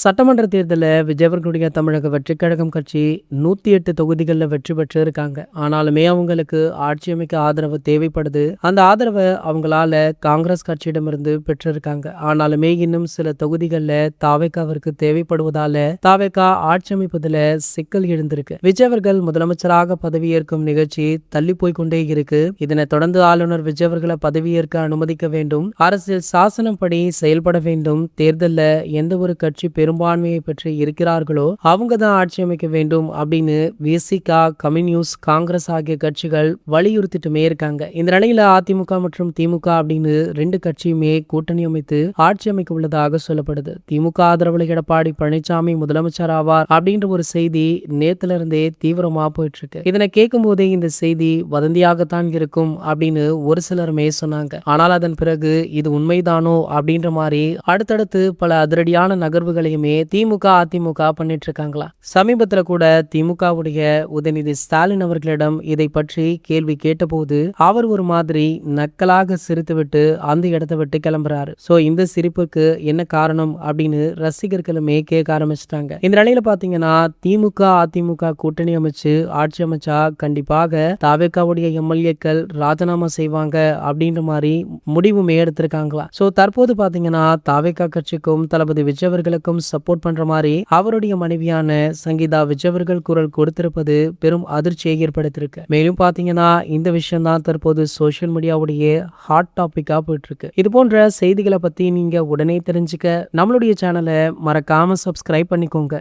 சட்டமன்ற தேர்தலில் விஜயவர்களுடைய தமிழக வெற்றிக் கழகம் கட்சி 108 தொகுதிகளில் வெற்றி பெற்று இருக்காங்க. ஆனாலுமே அவங்களுக்கு ஆட்சி அமைக்க ஆதரவு தேவைப்படுது. அந்த ஆதரவை அவங்களால காங்கிரஸ் கட்சியிடமிருந்து பெற்றிருக்காங்க. ஆனாலுமே இன்னும் சில தொகுதிகளில் தாவேகாவிற்கு தேவைப்படுவதால தாவேகா ஆட்சி அமைப்பதில் சிக்கல் எழுந்திருக்கு. விஜயவர்கள் முதலமைச்சராக பதவியேற்கும் நிகழ்ச்சி தள்ளி போய்கொண்டே இருக்கு. இதனைத் தொடர்ந்து ஆளுநர் விஜயவர்களை பதவியேற்க அனுமதிக்க வேண்டும், அரசியல் சாசனம் படி செயல்பட வேண்டும், தேர்தலில் எந்த ஒரு கட்சி பெரும்பான்மையை பெற்று இருக்கிறார்களோ அவங்க தான் ஆட்சி அமைக்க வேண்டும் அப்படின்னு விசிகா, கம்யூனிஸ்ட், காங்கிரஸ் ஆகிய கட்சிகள் வலியுறுத்திட்டுமே இருக்காங்க. இந்த நிலையில அதிமுக மற்றும் திமுக அப்படின்னு ரெண்டு கட்சியுமே கூட்டணி அமைத்து ஆட்சி அமைக்க உள்ளதாக சொல்லப்படுது. திமுக ஆதரவுல எடப்பாடி பழனிசாமி முதலமைச்சர் ஆவார் அப்படின்ற ஒரு செய்தி நேத்துல இருந்தே தீவிரமா போயிட்டு இருக்கு. இதனை கேட்கும் போதே இந்த செய்தி வதந்தியாகத்தான் இருக்கும் அப்படின்னு ஒரு சிலருமே சொன்னாங்க. ஆனால் அதன் பிறகு இது உண்மைதானோ அப்படின்ற மாதிரி அடுத்தடுத்து பல அதிரடியான நகர்வுகளையுமே திமுக, அதிமுக பண்ணிட்டு இருக்காங்களா. சமீபத்துல கூட திமுகவுடைய உதயநிதி ஸ்டாலின் அவர்களிடம் இதை பற்றி கேள்வி கேட்டபோது அவர் ஒரு மாதிரி நக்கலாக சிரித்துவிட்டு அந்த இடத்தை விட்டு கிளம்புறாரு. சோ இந்த சிரிப்புக்கு என்ன காரணம் அப்படின்னு ரசிகர்களுமே கேட்க ஆரம்பிச்சிட்டாங்க. இந்த நிலையில பாத்தீங்கன்னா திமுக, அதிமுக கூட்டணி அமைச்சு ஆட்சி அமைச்சா கண்டிப்பாக தாவேகாவுடைய எம்எல்ஏக்கள் ராஜினாமா செய்வாங்க அப்படின்ற மாதிரி முடிவுமே எடுத்திருக்காங்களா. சோ தற்போது பாத்தீங்கன்னா தாவேகா கட்சிக்கும் தளபதி விஜயவர்களுக்கும் சப்போர்ட் பண்ற மாதிரி அவருடைய மனைவியான சங்கீதா விஜயவர்கள் குரல் கொடுத்திருப்பது பெரும் அதிர்ச்சியை ஏற்படுத்தியிருக்கு. மேலும் பாத்தீங்கன்னா இந்த விஷயம் தான் தற்போது சோசியல் மீடியாவுடைய ஹாட் டாபிக்கா போயிட்டு இருக்கு. இது போன்ற செய்திகளை பத்தி நீங்க உடனே தெரிஞ்சுக்க நம்மளுடைய சேனலை மறக்காம சப்ஸ்கிரைப் பண்ணிக்கோங்க.